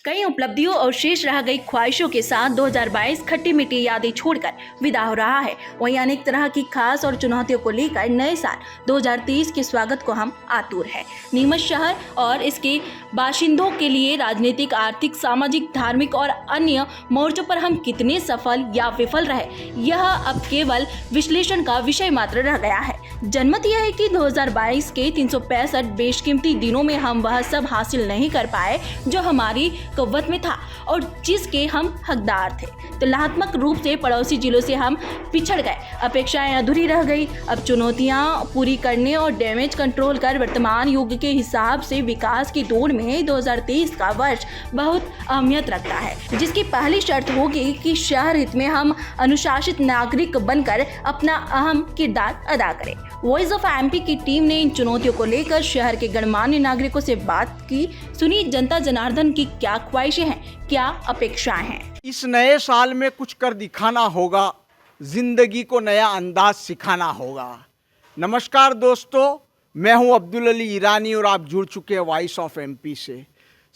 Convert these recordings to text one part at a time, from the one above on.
कई उपलब्धियों और शेष रह गई ख्वाहिशों के साथ 2022 खट्टी मीठी यादें छोड़कर विदा हो रहा है। वहीं अनेक तरह की खास और चुनौतियों को लेकर नए साल 2023 के स्वागत को हम आतुर हैं। नीमच शहर और इसके बाशिंदों के लिए राजनीतिक, आर्थिक, सामाजिक, धार्मिक और अन्य मोर्चों पर हम कितने सफल या विफल रहे, यह अब केवल विश्लेषण का विषय मात्र रह गया है। जनमत यह है कि 2022 के 365 बेशकीमती दिनों में हम वह सब हासिल नहीं कर पाए जो हमारी कुव्वत में था और जिसके हम हकदार थे। तुलनात्मक रूप से पड़ोसी जिलों से हम पिछड़ गए, अपेक्षाएं अधूरी रह गई। अब चुनौतियां पूरी करने और डैमेज कंट्रोल कर वर्तमान युग के हिसाब से विकास की दौड़ में 2023 का वर्ष बहुत अहमियत रखता है, जिसकी पहली शर्त होगी कि शहर हित में हम अनुशासित नागरिक बनकर अपना अहम किरदार अदा करें। वॉइस ऑफ एमपी की टीम ने इन चुनौतियों को लेकर शहर के गणमान्य नागरिकों से बात की, सुनी जनता जनार्दन की क्या ख्वाहिशें हैं, क्या अपेक्षाएं हैं। इस नए साल में कुछ कर दिखाना होगा, जिंदगी को नया अंदाज सिखाना होगा। नमस्कार दोस्तों, मैं हूं अब्दुल अली ईरानी और आप जुड़ चुके हैं वॉइस ऑफ एमपी से।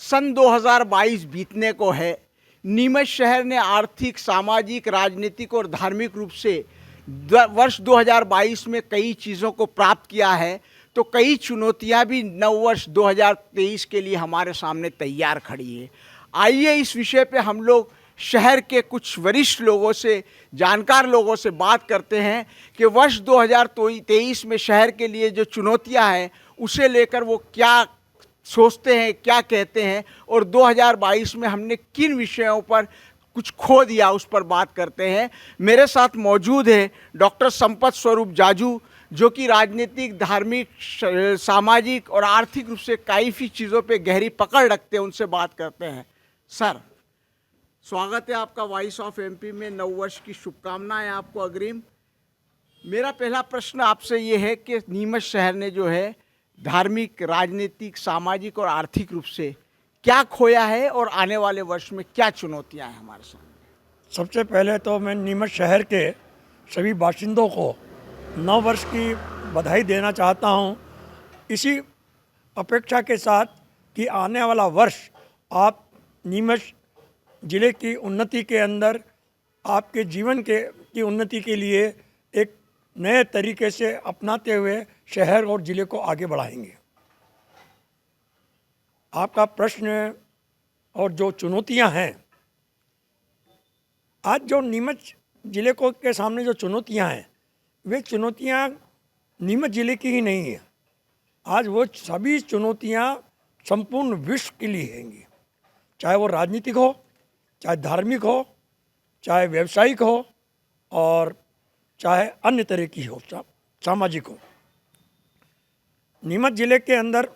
सन 2022 बीतने को है। नीमच शहर ने आर्थिक, सामाजिक, राजनीतिक और धार्मिक रूप से वर्ष 2022 में कई चीज़ों को प्राप्त किया है, तो कई चुनौतियां भी नव वर्ष 2023 के लिए हमारे सामने तैयार खड़ी है। आइए इस विषय पे हम लोग शहर के कुछ वरिष्ठ लोगों से, जानकार लोगों से बात करते हैं कि वर्ष 2023 में शहर के लिए जो चुनौतियां हैं उसे लेकर वो क्या सोचते हैं, क्या कहते हैं और 2022 में हमने किन विषयों पर कुछ खो दिया उस पर बात करते हैं। मेरे साथ मौजूद है डॉक्टर संपत स्वरूप जाजू, जो कि राजनीतिक, धार्मिक, सामाजिक और आर्थिक रूप से काफ़ी चीज़ों पे गहरी पकड़ रखते हैं। उनसे बात करते हैं। सर, स्वागत है आपका वॉइस ऑफ एमपी में। नव वर्ष की शुभकामनाएं आपको अग्रिम। मेरा पहला प्रश्न आपसे ये है कि नीमच शहर ने जो है धार्मिक, राजनीतिक, सामाजिक और आर्थिक रूप से क्या खोया है और आने वाले वर्ष में क्या चुनौतियां हैं हमारे सामने। सबसे पहले तो मैं नीमच शहर के सभी बाशिंदों को नव वर्ष की बधाई देना चाहता हूं, इसी अपेक्षा के साथ कि आने वाला वर्ष आप नीमच ज़िले की उन्नति के अंदर, आपके जीवन की उन्नति के लिए एक नए तरीके से अपनाते हुए शहर और ज़िले को आगे बढ़ाएंगे। आपका प्रश्न और जो चुनौतियां हैं, आज जो नीमच ज़िले को के सामने जो चुनौतियां हैं, वे चुनौतियां नीमच ज़िले की ही नहीं है। आज वो सभी चुनौतियां संपूर्ण विश्व के लिए हैंगी, चाहे वो राजनीतिक हो, चाहे धार्मिक हो, चाहे व्यावसायिक हो और चाहे अन्य तरह की हो, सामाजिक हो। नीमच ज़िले के अंदर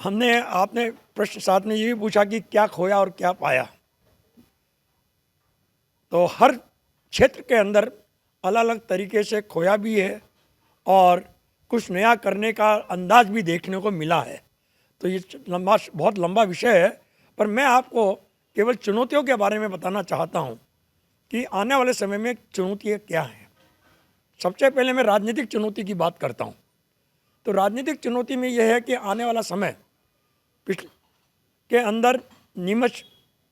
आपने प्रश्न साथ में ये भी पूछा कि क्या खोया और क्या पाया। तो हर क्षेत्र के अंदर अलग अलग तरीके से खोया भी है और कुछ नया करने का अंदाज भी देखने को मिला है। तो ये बहुत लंबा विषय है, पर मैं आपको केवल चुनौतियों के बारे में बताना चाहता हूँ कि आने वाले समय में चुनौतियाँ क्या हैं। सबसे पहले मैं राजनीतिक चुनौती की बात करता हूँ। तो राजनीतिक चुनौती में यह है कि आने वाला समय के अंदर नीमच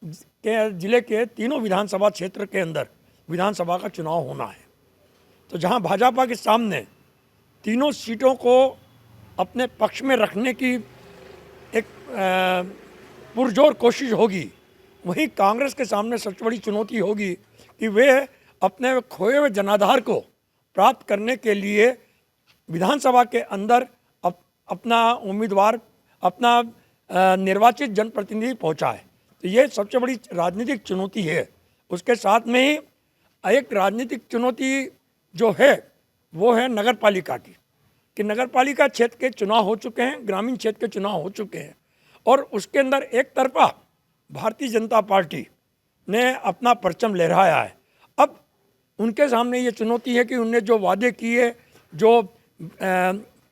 के ज़िले के तीनों विधानसभा क्षेत्र के अंदर विधानसभा का चुनाव होना है। तो जहां भाजपा के सामने तीनों सीटों को अपने पक्ष में रखने की एक पुरजोर कोशिश होगी, वहीं कांग्रेस के सामने सबसे बड़ी चुनौती होगी कि वे अपने खोए हुए जनाधार को प्राप्त करने के लिए विधानसभा के अंदर अपना उम्मीदवार, अपना निर्वाचित जनप्रतिनिधि पहुंचाए। तो ये सबसे बड़ी राजनीतिक चुनौती है। उसके साथ में ही एक राजनीतिक चुनौती जो है वो है नगर पालिका की, कि नगर पालिका क्षेत्र के चुनाव हो चुके हैं, ग्रामीण क्षेत्र के चुनाव हो चुके हैं और उसके अंदर एक तरफा भारतीय जनता पार्टी ने अपना परचम लहराया है। अब उनके सामने ये चुनौती है कि उनने जो वादे किए, जो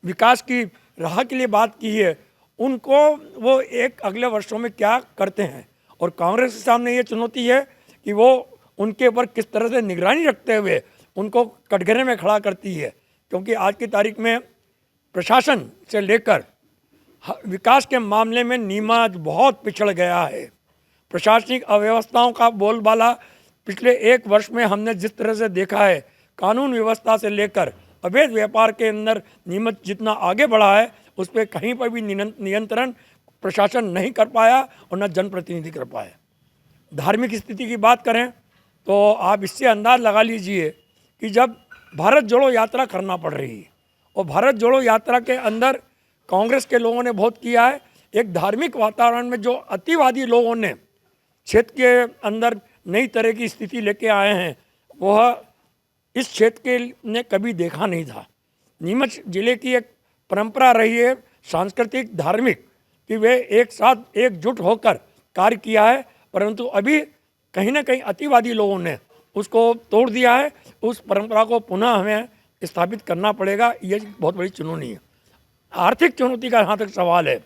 विकास की राह के लिए बात की है, उनको वो एक अगले वर्षों में क्या करते हैं। और कांग्रेस के सामने ये चुनौती है कि वो उनके ऊपर किस तरह से निगरानी रखते हुए उनको कटघरे में खड़ा करती है, क्योंकि आज की तारीख में प्रशासन से लेकर विकास के मामले में नीमच बहुत पिछड़ गया है। प्रशासनिक अव्यवस्थाओं का बोलबाला पिछले एक वर्ष में हमने जिस तरह से देखा है, कानून व्यवस्था से लेकर अवैध व्यापार के अंदर नीमच जितना आगे बढ़ा है, उस पर कहीं पर भी नियंत्रण प्रशासन नहीं कर पाया और न जनप्रतिनिधि कर पाए। धार्मिक स्थिति की बात करें तो आप इससे अंदाज लगा लीजिए कि जब भारत जोड़ो यात्रा करना पड़ रही है और भारत जोड़ो यात्रा के अंदर कांग्रेस के लोगों ने बहुत किया है, एक धार्मिक वातावरण में जो अतिवादी लोगों ने क्षेत्र के अंदर नई तरह की स्थिति लेके आए हैं, वह इस क्षेत्र के ने कभी देखा नहीं था। नीमच जिले की एक परंपरा रही है सांस्कृतिक धार्मिक कि वे एक साथ एकजुट होकर कार्य किया है, परंतु अभी कहीं ना कहीं अतिवादी लोगों ने उसको तोड़ दिया है। उस परंपरा को पुनः हमें स्थापित करना पड़ेगा, ये बहुत बड़ी चुनौती है। आर्थिक चुनौती का जहाँ तक सवाल है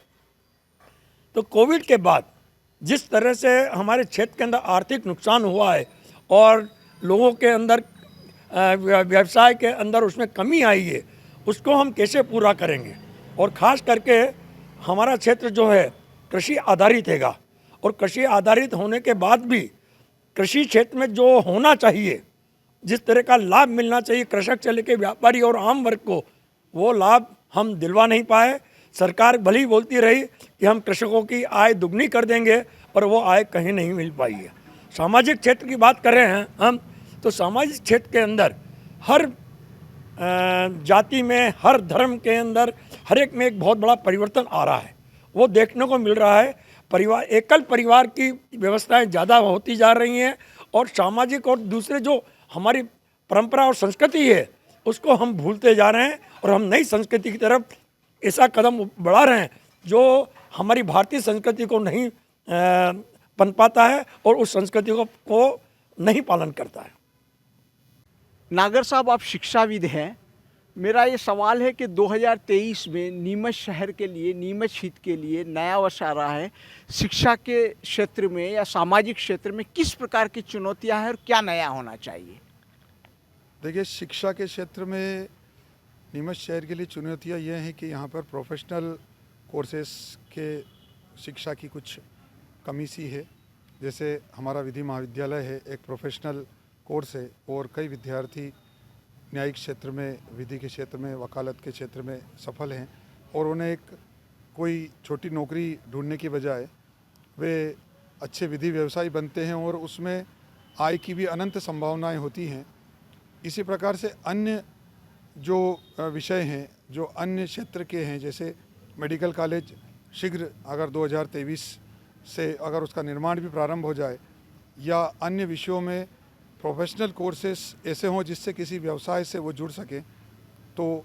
तो कोविड के बाद जिस तरह से हमारे क्षेत्र के अंदर आर्थिक नुकसान हुआ है और लोगों के अंदर व्यवसाय के अंदर उसमें कमी आई है, उसको हम कैसे पूरा करेंगे। और ख़ास करके हमारा क्षेत्र जो है कृषि आधारित हैगा और कृषि आधारित होने के बाद भी कृषि क्षेत्र में जो होना चाहिए, जिस तरह का लाभ मिलना चाहिए कृषक से लेकर व्यापारी और आम वर्ग को, वो लाभ हम दिलवा नहीं पाए। सरकार भले ही बोलती रही कि हम कृषकों की आय दुगनी कर देंगे, पर वो आय कहीं नहीं मिल पाई है। सामाजिक क्षेत्र की बात कर रहे हैं हम, तो सामाजिक क्षेत्र के अंदर हर जाति में, हर धर्म के अंदर, हर एक में एक बहुत बड़ा परिवर्तन आ रहा है, वो देखने को मिल रहा है। परिवार, एकल परिवार की व्यवस्थाएं ज़्यादा होती जा रही हैं और सामाजिक और दूसरे जो हमारी परंपरा और संस्कृति है उसको हम भूलते जा रहे हैं और हम नई संस्कृति की तरफ ऐसा कदम बढ़ा रहे हैं जो हमारी भारतीय संस्कृति को नहीं पनपाता है और उस संस्कृति को नहीं पालन करता है। नागर साहब, आप शिक्षाविद हैं। मेरा ये सवाल है कि 2023 में नीमच शहर के लिए, नीमच हित के लिए नया वर्ष आ रहा है, शिक्षा के क्षेत्र में या सामाजिक क्षेत्र में किस प्रकार की चुनौतियां हैं और क्या नया होना चाहिए? देखिए, शिक्षा के क्षेत्र में नीमच शहर के लिए चुनौतियां ये हैं कि यहाँ पर प्रोफेशनल कोर्सेस के शिक्षा की कुछ कमी सी है। जैसे हमारा विधि महाविद्यालय है, एक प्रोफेशनल कोर्स है और कई विद्यार्थी न्यायिक क्षेत्र में, विधि के क्षेत्र में, वकालत के क्षेत्र में सफल हैं और उन्हें एक कोई छोटी नौकरी ढूंढने की बजाय वे अच्छे विधि व्यवसायी बनते हैं और उसमें आय की भी अनंत संभावनाएं होती हैं। इसी प्रकार से अन्य जो विषय हैं, जो अन्य क्षेत्र के हैं, जैसे मेडिकल कॉलेज शीघ्र अगर 2023 से अगर उसका निर्माण भी प्रारंभ हो जाए, या अन्य विषयों में प्रोफेशनल कोर्सेस ऐसे हों जिससे किसी व्यवसाय से वो जुड़ सकें, तो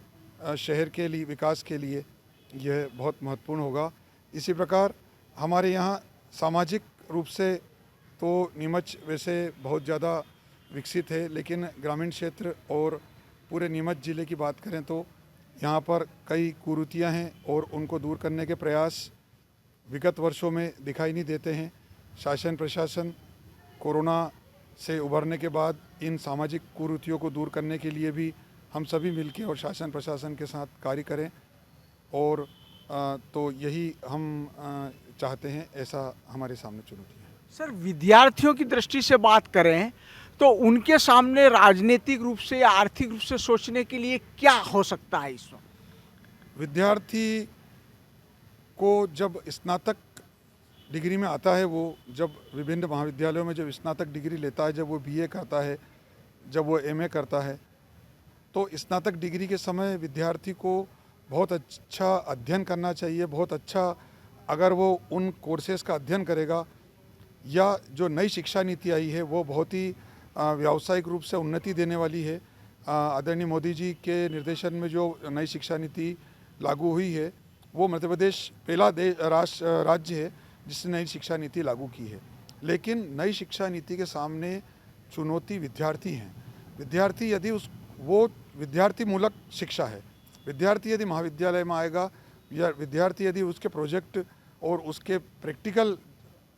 शहर के लिए, विकास के लिए यह बहुत महत्वपूर्ण होगा। इसी प्रकार हमारे यहाँ सामाजिक रूप से तो नीमच वैसे बहुत ज़्यादा विकसित है, लेकिन ग्रामीण क्षेत्र और पूरे नीमच ज़िले की बात करें तो यहाँ पर कई कुरीतियाँ हैं और उनको दूर करने के प्रयास विगत वर्षों में दिखाई नहीं देते हैं। शासन प्रशासन कोरोना से उभरने के बाद इन सामाजिक कुरीतियों को दूर करने के लिए भी हम सभी मिलकर और शासन प्रशासन के साथ कार्य करें, और तो यही हम चाहते हैं। ऐसा हमारे सामने चुनौती है। सर, विद्यार्थियों की दृष्टि से बात करें तो उनके सामने राजनीतिक रूप से या आर्थिक रूप से सोचने के लिए क्या हो सकता है इस वक्त? विद्यार्थी को जब स्नातक डिग्री में आता है, वो जब विभिन्न महाविद्यालयों में जब स्नातक डिग्री लेता है, जब वो बीए करता है, जब वो एमए करता है, तो स्नातक डिग्री के समय विद्यार्थी को बहुत अच्छा अध्ययन करना चाहिए। बहुत अच्छा अगर वो उन कोर्सेज़ का अध्ययन करेगा, या जो नई शिक्षा नीति आई है वो बहुत ही व्यावसायिक रूप से उन्नति देने वाली है। आदरणीय मोदी जी के निर्देशन में जो नई शिक्षा नीति लागू हुई है, वो मध्य प्रदेश पहला राज्य है जिसने नई शिक्षा नीति लागू की है। लेकिन नई शिक्षा नीति के सामने चुनौती विद्यार्थी हैं। विद्यार्थी यदि वो विद्यार्थी मूलक शिक्षा है, विद्यार्थी यदि महाविद्यालय में आएगा, या विद्यार्थी यदि उसके प्रोजेक्ट और उसके प्रैक्टिकल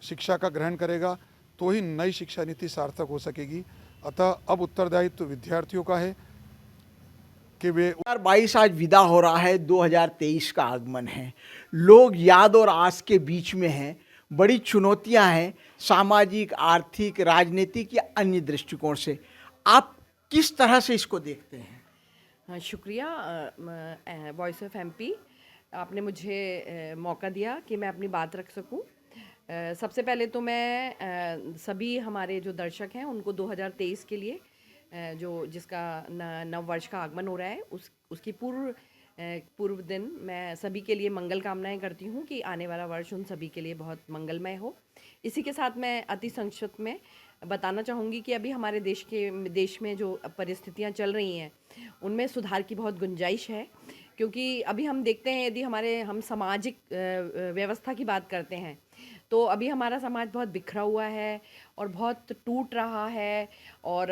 शिक्षा का ग्रहण करेगा, तो ही नई शिक्षा नीति सार्थक हो सकेगी। अतः अब उत्तरदायित्व विद्यार्थियों का है कि वे 2022 आज विदा हो रहा है, 2023 का आगमन है। लोग याद और आस के बीच में हैं। बड़ी चुनौतियां हैं सामाजिक, आर्थिक, राजनीतिक या अन्य दृष्टिकोण से। आप किस तरह से इसको देखते हैं? हाँ, शुक्रिया वॉइस ऑफ एमपी, आपने मुझे मौका दिया कि मैं अपनी बात रख सकूं। सबसे पहले तो मैं सभी हमारे जो दर्शक हैं उनको 2023 के लिए जो जिसका नव वर्ष का आगमन हो रहा है उसकी पूर्व दिन मैं सभी के लिए मंगल कामनाएं करती हूं कि आने वाला वर्ष उन सभी के लिए बहुत मंगलमय हो। इसी के साथ मैं अति संक्षिप्त में बताना चाहूँगी कि अभी हमारे देश में जो परिस्थितियाँ चल रही हैं उनमें सुधार की बहुत गुंजाइश है, क्योंकि अभी हम देखते हैं यदि हम सामाजिक व्यवस्था की बात करते हैं तो अभी हमारा समाज बहुत बिखरा हुआ है और बहुत टूट रहा है, और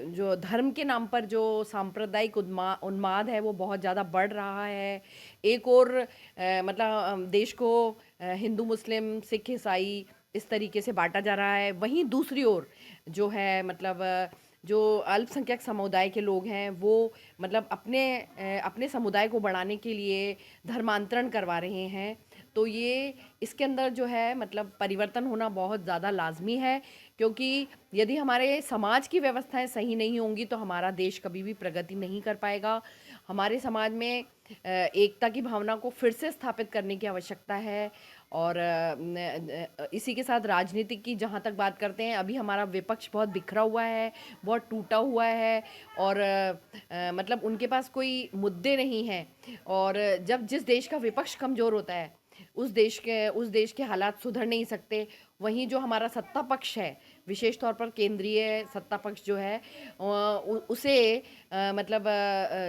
जो धर्म के नाम पर जो सांप्रदायिक उन्माद है वो बहुत ज़्यादा बढ़ रहा है। एक और मतलब देश को हिंदू, मुस्लिम, सिख, ईसाई इस तरीके से बांटा जा रहा है। वहीं दूसरी ओर जो है मतलब जो अल्पसंख्यक समुदाय के लोग हैं वो मतलब अपने समुदाय को बढ़ाने के लिए धर्मांतरण करवा रहे हैं। तो ये इसके अंदर जो है मतलब परिवर्तन होना बहुत ज़्यादा लाजमी है, क्योंकि यदि हमारे समाज की व्यवस्थाएं सही नहीं होंगी तो हमारा देश कभी भी प्रगति नहीं कर पाएगा। हमारे समाज में एकता की भावना को फिर से स्थापित करने की आवश्यकता है। और इसी के साथ राजनीति की जहाँ तक बात करते हैं, अभी हमारा विपक्ष बहुत बिखरा हुआ है, बहुत टूटा हुआ है, और मतलब उनके पास कोई मुद्दे नहीं हैं। और जब जिस देश का विपक्ष कमज़ोर होता है उस देश के हालात सुधर नहीं सकते। वहीं जो हमारा सत्ता पक्ष है, विशेष तौर पर केंद्रीय सत्ता पक्ष जो है उसे मतलब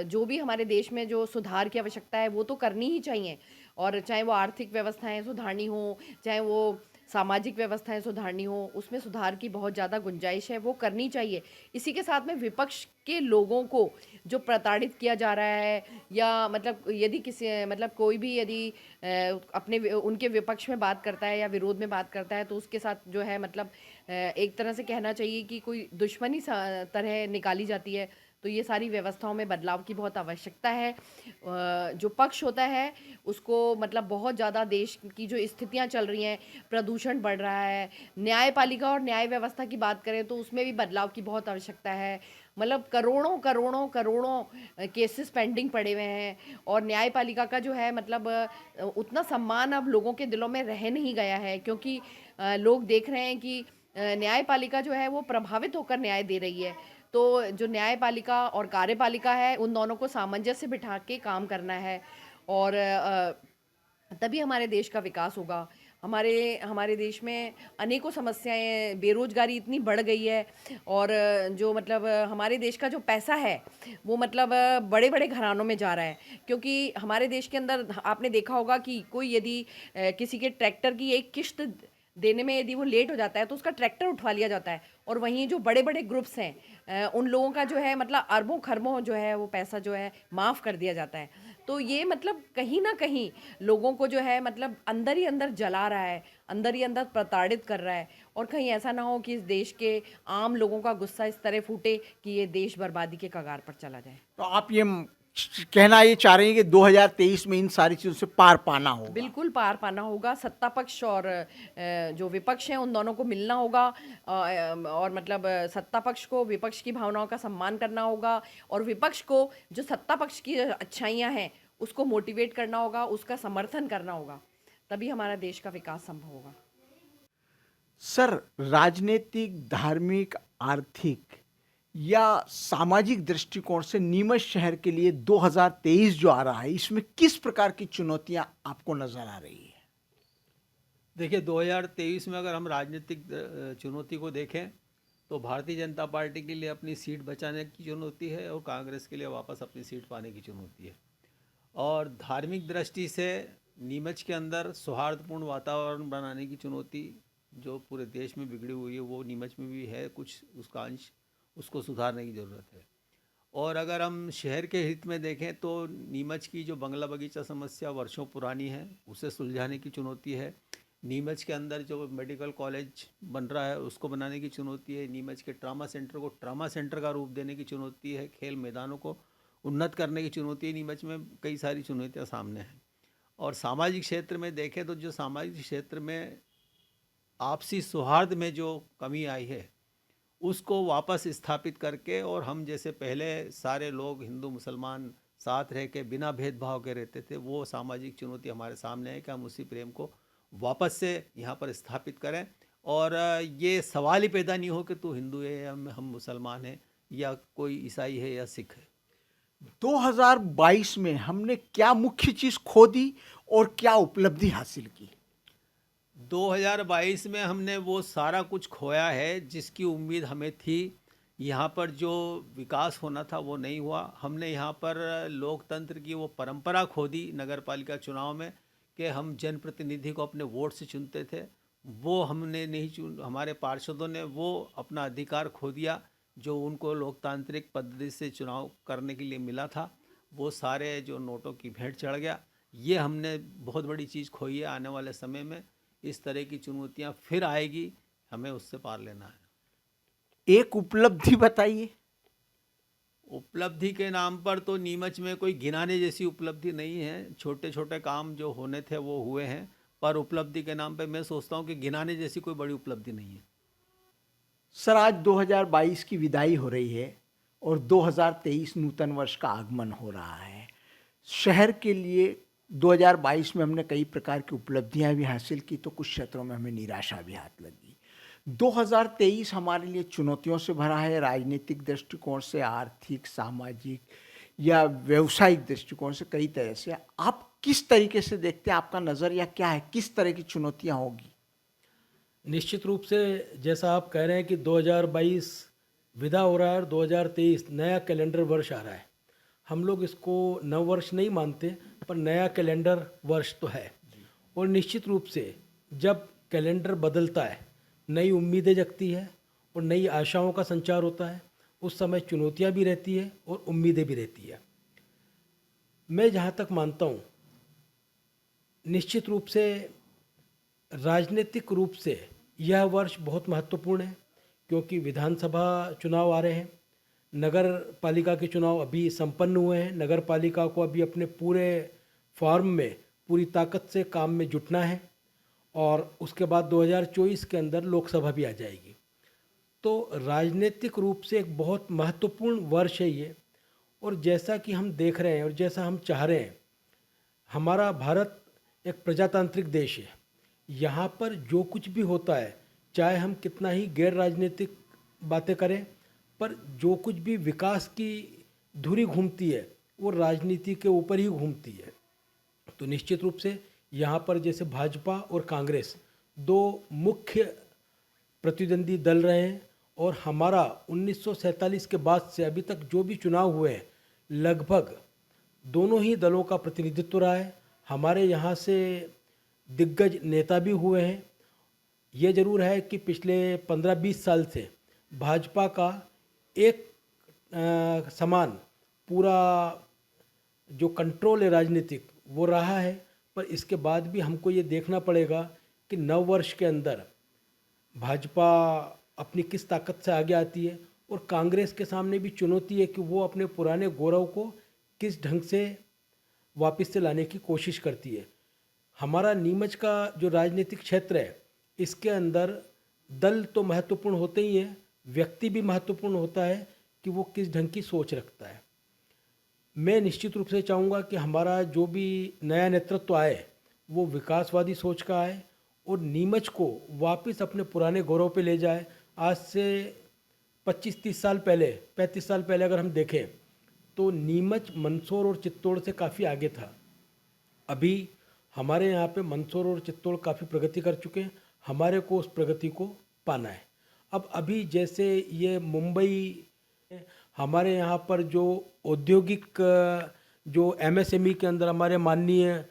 जो भी हमारे देश में जो सुधार की आवश्यकता है वो तो करनी ही चाहिए, और चाहे वो आर्थिक व्यवस्थाएं सुधारनी हो, चाहे वो सामाजिक व्यवस्थाएं सुधारनी हो, उसमें सुधार की बहुत ज़्यादा गुंजाइश है, वो करनी चाहिए। इसी के साथ में विपक्ष के लोगों को जो प्रताड़ित किया जा रहा है, या मतलब यदि किसी मतलब कोई भी यदि अपने उनके विपक्ष में बात करता है या विरोध में बात करता है तो उसके साथ जो है मतलब एक तरह से कहना चाहिए कि कोई दुश्मनी तरह निकाली जाती है। तो ये सारी व्यवस्थाओं में बदलाव की बहुत आवश्यकता है। जो पक्ष होता है उसको मतलब बहुत ज़्यादा देश की जो स्थितियां चल रही हैं, प्रदूषण बढ़ रहा है, न्यायपालिका और न्याय व्यवस्था की बात करें तो उसमें भी बदलाव की बहुत आवश्यकता है। मतलब करोड़ों करोड़ों करोड़ों केसेस पेंडिंग पड़े हुए हैं, और न्यायपालिका का जो है मतलब उतना सम्मान अब लोगों के दिलों में रह नहीं गया है, क्योंकि लोग देख रहे हैं कि न्यायपालिका जो है वो प्रभावित होकर न्याय दे रही है। तो जो न्यायपालिका और कार्यपालिका है उन दोनों को सामंजस्य बिठा के काम करना है, और तभी हमारे देश का विकास होगा। हमारे देश में अनेकों समस्याएं, बेरोजगारी इतनी बढ़ गई है, और जो मतलब हमारे देश का जो पैसा है वो मतलब बड़े बड़े घरानों में जा रहा है। क्योंकि हमारे देश के अंदर आपने देखा होगा कि कोई यदि किसी के ट्रैक्टर की एक किश्त देने में यदि वो लेट हो जाता है तो उसका ट्रैक्टर उठवा लिया जाता है, और वहीं जो बड़े बड़े ग्रुप्स हैं उन लोगों का जो है मतलब अरबों खरबों जो है वो पैसा जो है माफ़ कर दिया जाता है। तो ये मतलब कहीं ना कहीं लोगों को जो है मतलब अंदर ही अंदर जला रहा है, अंदर ही अंदर प्रताड़ित कर रहा है, और कहीं ऐसा ना हो कि इस देश के आम लोगों का गुस्सा इस तरह फूटे कि ये देश बर्बादी के कगार पर चला जाए। तो आप ये कहना ये चाह रहे हैं कि 2023 में इन सारी चीज़ों से पार पाना होगा? बिल्कुल पार पाना होगा। सत्ता पक्ष और जो विपक्ष हैं उन दोनों को मिलना होगा, और मतलब सत्ता पक्ष को विपक्ष की भावनाओं का सम्मान करना होगा, और विपक्ष को जो सत्ता पक्ष की अच्छाइयाँ हैं उसको मोटिवेट करना होगा, उसका समर्थन करना होगा, तभी हमारा देश का विकास संभव होगा। सर, राजनीतिक, धार्मिक, आर्थिक या सामाजिक दृष्टिकोण से नीमच शहर के लिए 2023 जो आ रहा है, इसमें किस प्रकार की चुनौतियां आपको नजर आ रही है? देखिए, 2023 में अगर हम राजनीतिक चुनौती को देखें तो भारतीय जनता पार्टी के लिए अपनी सीट बचाने की चुनौती है, और कांग्रेस के लिए वापस अपनी सीट पाने की चुनौती है। और धार्मिक दृष्टि से नीमच के अंदर सौहार्दपूर्ण वातावरण बनाने की चुनौती जो पूरे देश में बिगड़ी हुई है वो नीमच में भी है, कुछ उसका अंश, उसको सुधारने की ज़रूरत है। और अगर हम शहर के हित में देखें तो नीमच की जो बंगला बगीचा समस्या वर्षों पुरानी है उसे सुलझाने की चुनौती है। नीमच के अंदर जो मेडिकल कॉलेज बन रहा है उसको बनाने की चुनौती है। नीमच के ट्रामा सेंटर को ट्रामा सेंटर का रूप देने की चुनौती है। खेल मैदानों को उन्नत करने की चुनौती है। नीमच में कई सारी चुनौतियाँ सामने हैं। और सामाजिक क्षेत्र में देखें तो जो सामाजिक क्षेत्र में आपसी सौहार्द में जो कमी आई है उसको वापस स्थापित करके, और हम जैसे पहले सारे लोग हिंदू मुसलमान साथ रह के बिना भेदभाव के रहते थे, वो सामाजिक चुनौती हमारे सामने है कि हम उसी प्रेम को वापस से यहाँ पर स्थापित करें। और ये सवाल ही पैदा नहीं हो कि तू हिंदू है या हम मुसलमान हैं या कोई ईसाई है या सिख है। 2022 में हमने क्या मुख्य चीज खो दी और क्या उपलब्धि हासिल की? 2022 में हमने वो सारा कुछ खोया है जिसकी उम्मीद हमें थी। यहाँ पर जो विकास होना था वो नहीं हुआ। हमने यहाँ पर लोकतंत्र की वो परंपरा खो दी नगर पालिका चुनाव में कि हम जनप्रतिनिधि को अपने वोट से चुनते थे, वो हमने नहीं चुन, हमारे पार्षदों ने वो अपना अधिकार खो दिया जो उनको लोकतांत्रिक पद्धति से चुनाव करने के लिए मिला था। वो सारे जो नोटों की भेंट चढ़ गया, ये हमने बहुत बड़ी चीज़ खोई है। आने वाले समय में इस तरह की चुनौतियाँ फिर आएगी, हमें उससे पार लेना है। एक उपलब्धि बताइए। उपलब्धि के नाम पर तो नीमच में कोई गिनाने जैसी उपलब्धि नहीं है। छोटे छोटे काम जो होने थे वो हुए हैं, पर उपलब्धि के नाम पे मैं सोचता हूँ कि गिनाने जैसी कोई बड़ी उपलब्धि नहीं है। सर, आज 2022 की विदाई हो रही है और 2023 नूतन वर्ष का आगमन हो रहा है। शहर के लिए 2022 में हमने कई प्रकार की उपलब्धियां भी हासिल की, तो कुछ क्षेत्रों में हमें निराशा भी हाथ लगी। 2023 हमारे लिए चुनौतियों से भरा है, राजनीतिक दृष्टिकोण से, आर्थिक, सामाजिक या व्यवसायिक दृष्टिकोण से, कई तरह से। आप किस तरीके से देखते हैं? आपका नज़रिया क्या है? किस तरह की चुनौतियां होगी? निश्चित रूप से जैसा आप कह रहे हैं कि 2022 विदा हो रहा है और 2023 नया कैलेंडर वर्ष आ रहा है। हम लोग इसको नव वर्ष नहीं मानते, पर नया कैलेंडर वर्ष तो है। और निश्चित रूप से जब कैलेंडर बदलता है, नई उम्मीदें जगती है और नई आशाओं का संचार होता है। उस समय चुनौतियां भी रहती है और उम्मीदें भी रहती है। मैं जहाँ तक मानता हूँ, निश्चित रूप से राजनीतिक रूप से यह वर्ष बहुत महत्वपूर्ण है, क्योंकि विधानसभा चुनाव आ रहे हैं, नगर पालिका के चुनाव अभी संपन्न हुए हैं। नगर पालिका को अभी अपने पूरे फॉर्म में पूरी ताकत से काम में जुटना है और उसके बाद 2024 के अंदर लोकसभा भी आ जाएगी। तो राजनीतिक रूप से एक बहुत महत्वपूर्ण वर्ष है ये। और जैसा कि हम देख रहे हैं और जैसा हम चाह रहे हैं, हमारा भारत एक प्रजातांत्रिक देश है। यहाँ पर जो कुछ भी होता है, चाहे हम कितना ही गैर राजनीतिक बातें करें, पर जो कुछ भी विकास की धुरी घूमती है वो राजनीति के ऊपर ही घूमती है। तो निश्चित रूप से यहाँ पर जैसे भाजपा और कांग्रेस दो मुख्य प्रतिद्वंदी दल रहे हैं, और हमारा 1947 के बाद से अभी तक जो भी चुनाव हुए हैं, लगभग दोनों ही दलों का प्रतिनिधित्व रहा है। हमारे यहाँ से दिग्गज नेता भी हुए हैं। ये जरूर है कि पिछले 15-20 साल से भाजपा का एक समान पूरा जो कंट्रोल है राजनीतिक वो रहा है। पर इसके बाद भी हमको ये देखना पड़ेगा कि नव वर्ष के अंदर भाजपा अपनी किस ताकत से आगे आती है, और कांग्रेस के सामने भी चुनौती है कि वो अपने पुराने गौरव को किस ढंग से वापस से लाने की कोशिश करती है। हमारा नीमच का जो राजनीतिक क्षेत्र है, इसके अंदर दल तो महत्वपूर्ण होते ही हैं, व्यक्ति भी महत्वपूर्ण होता है कि वो किस ढंग की सोच रखता है। मैं निश्चित रूप से चाहूँगा कि हमारा जो भी नया नेतृत्व आए वो विकासवादी सोच का आए और नीमच को वापस अपने पुराने गौरव पे ले जाए। आज से 25-30 साल पहले, 35 साल पहले अगर हम देखें तो नीमच मंदसौर और चित्तौड़ से काफ़ी आगे था। अभी हमारे यहाँ पे मंदसौर और चित्तौड़ काफ़ी प्रगति कर चुके हैं। हमारे को उस प्रगति को पाना है। अब अभी जैसे ये मुंबई, हमारे यहाँ पर जो औद्योगिक जो MSME के अंदर हमारे माननीय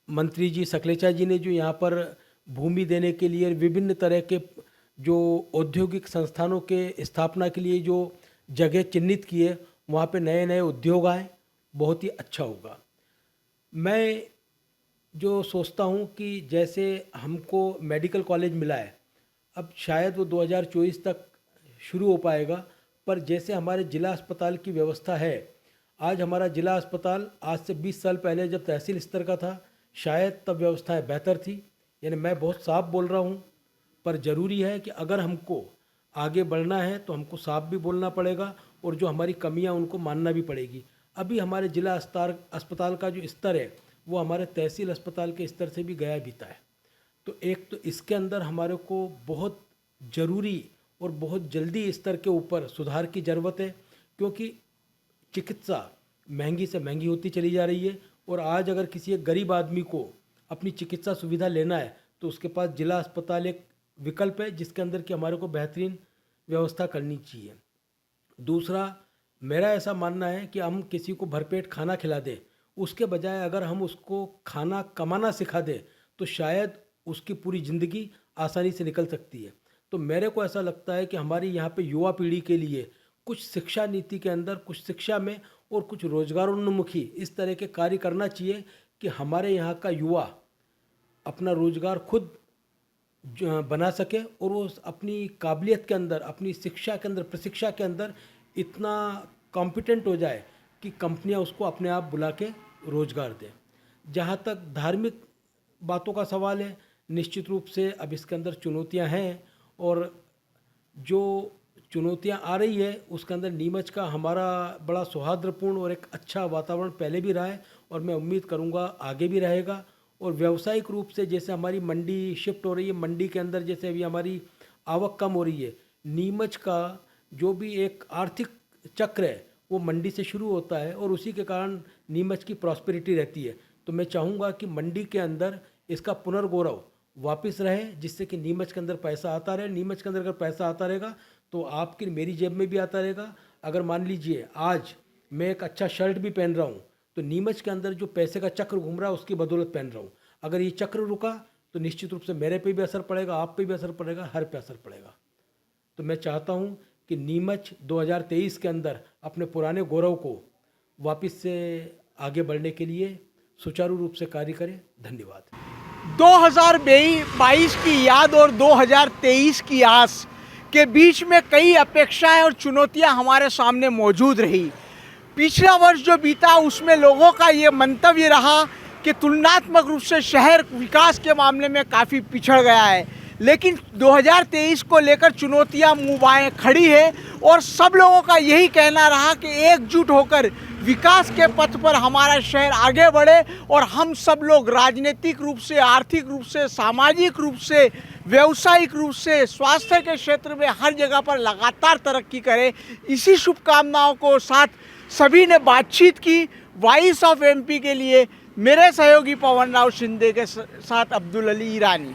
मंत्री जी सकलेचा जी ने जो यहाँ पर भूमि देने के लिए विभिन्न तरह के जो औद्योगिक संस्थानों के स्थापना के लिए जो जगह चिन्हित की है, वहाँ पे नए नए उद्योग आए, बहुत ही अच्छा होगा। मैं जो सोचता हूँ कि जैसे हमको मेडिकल कॉलेज मिला है, अब शायद वो 2024 तक शुरू हो पाएगा, पर जैसे हमारे जिला अस्पताल की व्यवस्था है, आज हमारा जिला अस्पताल आज से 20 साल पहले जब तहसील स्तर का था, शायद तब व्यवस्थाएं बेहतर थी। यानी मैं बहुत साफ बोल रहा हूँ। पर ज़रूरी है कि अगर हमको आगे बढ़ना है तो हमको साफ भी बोलना पड़ेगा और जो हमारी कमियां उनको मानना भी पड़ेगी। अभी हमारे जिला अस्पताल का जो स्तर है वो हमारे तहसील अस्पताल के स्तर से भी गया बीता है। तो एक तो इसके अंदर हमारे को बहुत ज़रूरी और बहुत जल्दी स्तर के ऊपर सुधार की ज़रूरत है, क्योंकि चिकित्सा महंगी से महंगी होती चली जा रही है। और आज अगर किसी एक गरीब आदमी को अपनी चिकित्सा सुविधा लेना है तो उसके पास जिला अस्पताल एक विकल्प है जिसके अंदर कि हमारे को बेहतरीन व्यवस्था करनी चाहिए। दूसरा, मेरा ऐसा मानना है कि हम किसी को भरपेट खाना खिला दें, उसके बजाय अगर हम उसको खाना कमाना सिखा दें तो शायद उसकी पूरी ज़िंदगी आसानी से निकल सकती है। तो मेरे को ऐसा लगता है कि हमारी यहाँ पे युवा पीढ़ी के लिए कुछ शिक्षा नीति के अंदर, कुछ शिक्षा में और कुछ रोजगारोन्मुखी इस तरह के कार्य करना चाहिए कि हमारे यहाँ का युवा अपना रोजगार खुद बना सके और वो अपनी काबिलियत के अंदर, अपनी शिक्षा के अंदर, प्रशिक्षा के अंदर इतना कॉम्पिटेंट हो जाए कि कंपनियां उसको अपने आप बुला के रोजगार दें। जहाँ तक धार्मिक बातों का सवाल है, निश्चित रूप से अब इसके अंदर चुनौतियां हैं और जो चुनौतियां आ रही है उसके अंदर नीमच का हमारा बड़ा सौहार्दपूर्ण और एक अच्छा वातावरण पहले भी रहा है और मैं उम्मीद करूंगा आगे भी रहेगा। और व्यावसायिक रूप से जैसे हमारी मंडी शिफ्ट हो रही है, मंडी के अंदर जैसे अभी हमारी आवक कम हो रही है, नीमच का जो भी एक आर्थिक चक्र है वो मंडी से शुरू होता है और उसी के कारण नीमच की प्रॉस्पेरिटी रहती है। तो मैं चाहूँगा कि मंडी के अंदर इसका पुनर्गौरव वापस रहे, जिससे कि नीमच के अंदर पैसा आता रहे। नीमच के अंदर अगर पैसा आता रहेगा तो आपकी मेरी जेब में भी आता रहेगा। अगर मान लीजिए आज मैं एक अच्छा शर्ट भी पहन रहा हूँ तो नीमच के अंदर जो पैसे का चक्र घूम रहा है उसकी बदौलत पहन रहा हूँ। अगर ये चक्र रुका तो निश्चित रूप से मेरे पे भी असर पड़ेगा, आप पे भी असर पड़ेगा, हर पे असर पड़ेगा। तो मैं चाहता हूँ कि नीमच 2023 के अंदर अपने पुराने गौरव को वापस से आगे बढ़ने के लिए सुचारू रूप से कार्य करे। धन्यवाद। 2022 की याद और 2023 की आस के बीच में कई अपेक्षाएं और चुनौतियां हमारे सामने मौजूद रही। पिछला वर्ष जो बीता उसमें लोगों का ये मंतव्य रहा कि तुलनात्मक रूप से शहर विकास के मामले में काफ़ी पिछड़ गया है, लेकिन 2023 को लेकर चुनौतियां मुँह बाएं खड़ी है और सब लोगों का यही कहना रहा कि एकजुट होकर विकास के पथ पर हमारा शहर आगे बढ़े और हम सब लोग राजनीतिक रूप से, आर्थिक रूप से, सामाजिक रूप से, व्यावसायिक रूप से, स्वास्थ्य के क्षेत्र में हर जगह पर लगातार तरक्की करें। इसी शुभकामनाओं को साथ सभी ने बातचीत की। वॉइस ऑफ एमपी के लिए मेरे सहयोगी पवन राव शिंदे के साथ अब्दुल अली ईरानी।